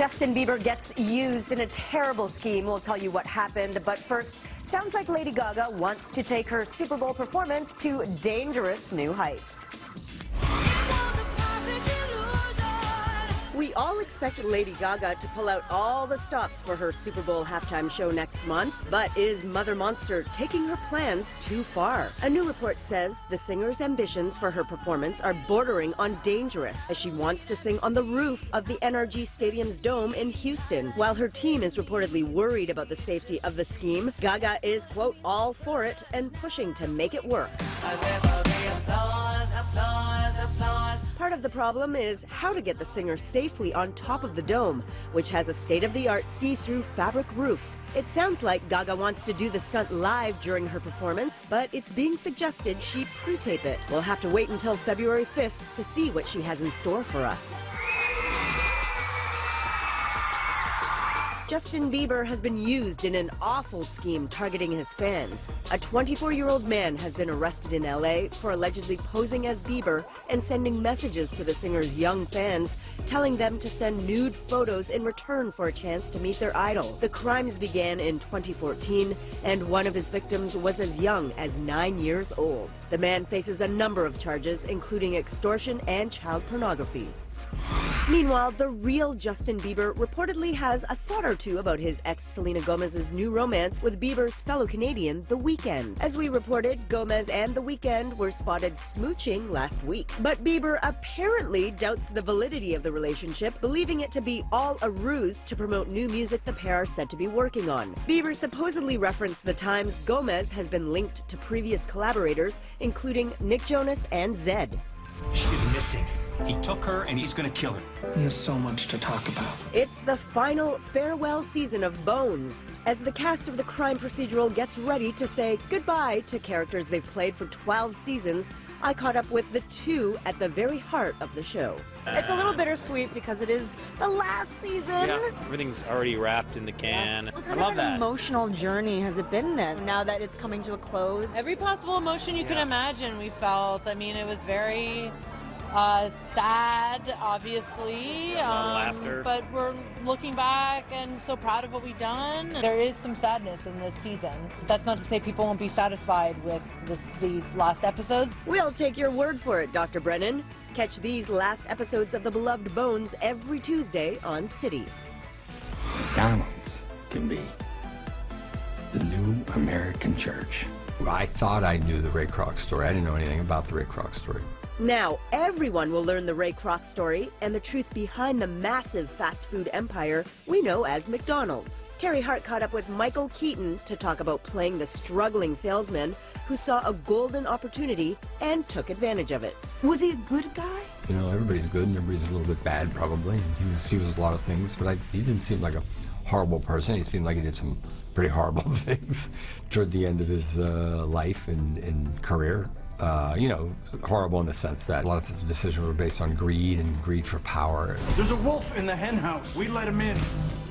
Justin Bieber gets used in a terrible scheme. We'll tell you what happened. But first, sounds like Lady Gaga wants to take her Super Bowl performance to dangerous new heights. We all expect Lady Gaga to pull out all the stops for her Super Bowl halftime show next month. But is Mother Monster taking her plans too far? A new report says the singer's ambitions for her performance are bordering on dangerous, as she wants to sing on the roof of the NRG Stadium's dome in Houston. While her team is reportedly worried about the safety of the scheme, Gaga is, quote, all for it and pushing to make it work. Part of the problem is how to get the singer safely on top of the dome, which has a state-of-the-art see-through fabric roof. It sounds like Gaga wants to do the stunt live during her performance, but it's being suggested she pre-tape it. We'll have to wait until February 5th to see what she has in store for us. Justin Bieber has been used in an awful scheme targeting his fans. A 24-year-old man has been arrested in LA for allegedly posing as Bieber and sending messages to the singer's young fans, telling them to send nude photos in return for a chance to meet their idol. The crimes began in 2014, and one of his victims was as young as 9 years old. The man faces a number of charges, including extortion and child pornography. Meanwhile, the real Justin Bieber reportedly has a thought or two about his ex Selena Gomez's new romance with Bieber's fellow Canadian, The Weeknd. As we reported, Gomez and The Weeknd were spotted smooching last week. But Bieber apparently doubts the validity of the relationship, believing it to be all a ruse to promote new music the pair are said to be working on. Bieber supposedly referenced the times Gomez has been linked to previous collaborators, including Nick Jonas and Zedd. She's missing. He took her and he's gonna kill her. There's so much to talk about. It's the final farewell season of Bones, as the cast of the crime procedural gets ready to say goodbye to characters they've played for 12 seasons. I caught up with the two at the very heart of the show. It's a little bittersweet because it is the last season. Yeah, everything's already wrapped in the can. What I kind love of that. an emotional journey has it been then, now that it's coming to a close? Every possible emotion you can imagine we felt. I mean, it was very sad, obviously, laughter. but we're looking back and so proud of what we've done. There is some sadness in this season. That's not to say people won't be satisfied with these last episodes. We'll take your word for it, Dr. Brennan. Catch these last episodes of the beloved Bones every Tuesday on City. McDonald's can be the new American church. I thought I knew the Ray Kroc story. I didn't know anything about the Ray Kroc story. Now, everyone will learn the Ray Kroc story and the truth behind the massive fast food empire we know as McDonald's. Terry Hart caught up with Michael Keaton to talk about playing the struggling salesman who saw a golden opportunity and took advantage of it. Was he a good guy? You know, everybody's good and everybody's a little bit bad, probably. And he was a lot of things, but he didn't seem like a horrible person. He seemed like he did some pretty horrible things toward the end of his life and career. You know, horrible in the sense that a lot of the decisions were based on greed and greed for power. There's a wolf in the hen house. We let him in.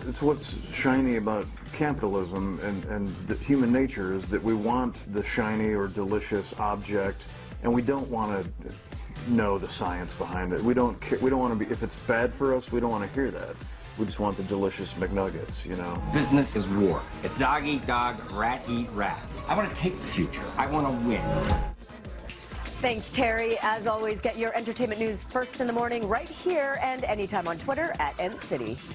It's what's shiny about capitalism and the human nature is that we want the shiny or delicious object, and we don't want to know the science behind it. We don't care. We don't want to be. If it's bad for us, we don't want to hear that. We just want the delicious McNuggets, you know. Business is war. It's dog eat dog, rat eat rat. I want to take the future. I want to win. Thanks, Terry. As always, get your entertainment news first in the morning right here and anytime on Twitter @NCity.